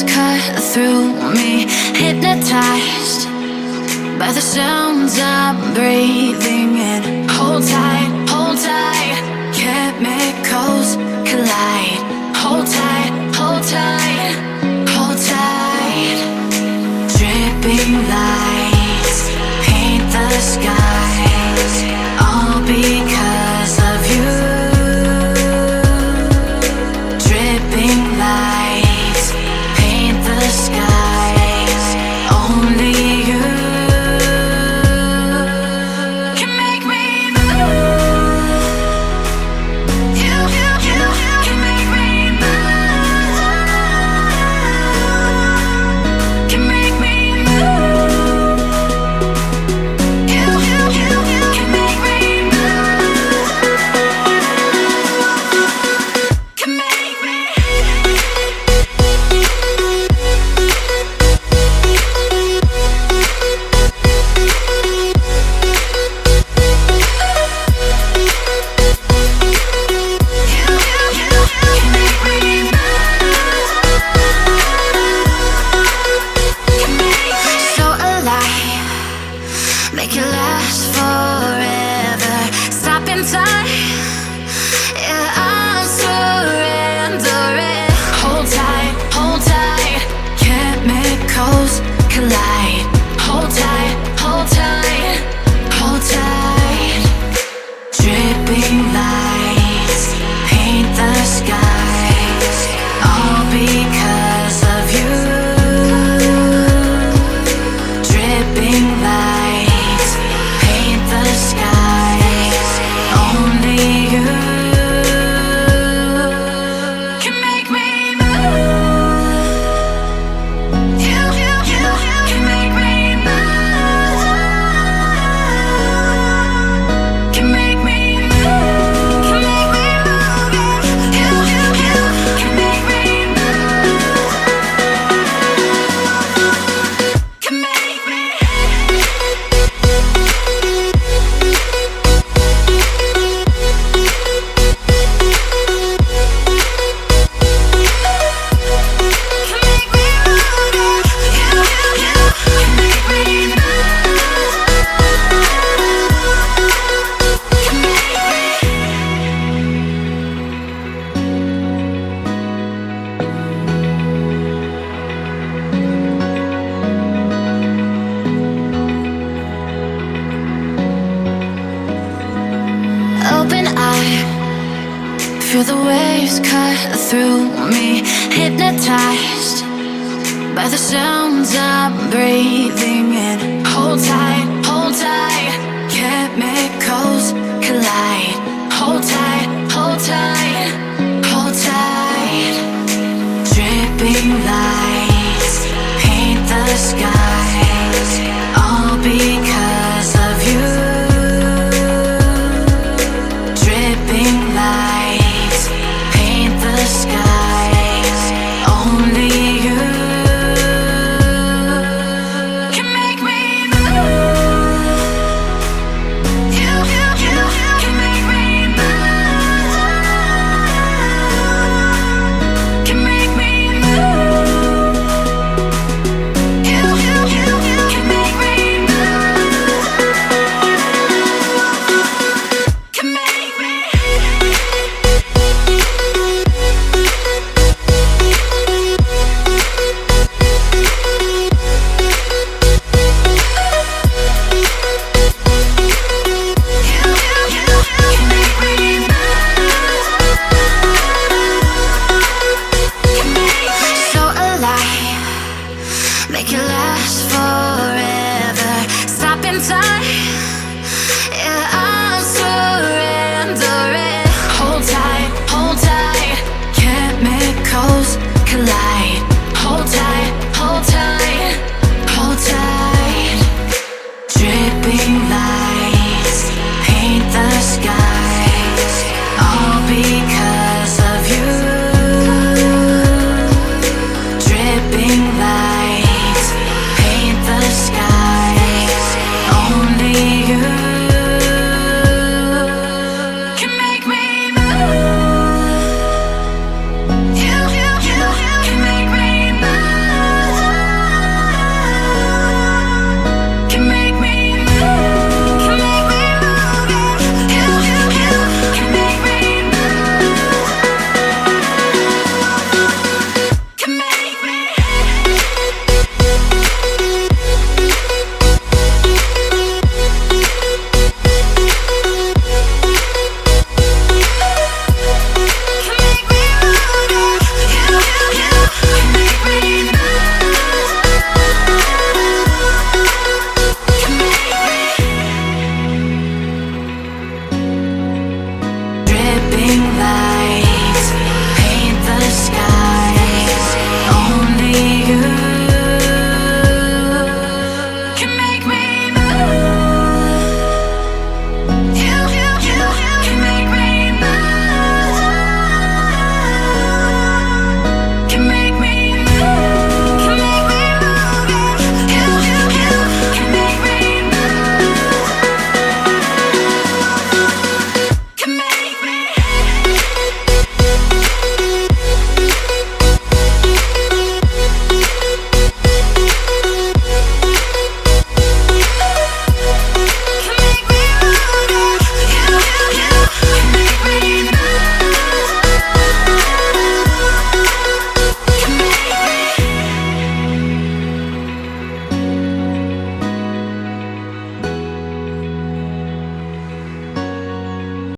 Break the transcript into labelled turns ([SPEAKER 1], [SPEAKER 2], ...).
[SPEAKER 1] waves cut through me, hypnotized by the sounds I'm breathing in. Hold tight, chemicals collide. Hold tight, hold tight, hold tight. Dripping lights paint the skies, all because of you. Dripping lights paint the skies, only you can make me move. You can make me move. Can make me move. You can make me move. Can make me. So alive, make it last forever. Stop in time, yeah, I'm surrendering. Hold tight, chemicals collide. Hold tight, hold tight, hold tight. Dripping lights paint the skies, all because of you. Dripping lights paint the skies, only you can make me move. You can make me move. Can make me move. Can make me move. You can make me move. Can make me. Open eye, feel the waves cut through me, hypnotized by the sounds I'm breathing in. Hold tight, chemicals collide. Hold tight, hold tight, hold tight. Dripping lights paint the skies, all because of you. Dripping lights paint the skies, only you can make me move. You can make me move. Can make me move. You can make me move. Can make me. So alive, make it last forever. Stop in time,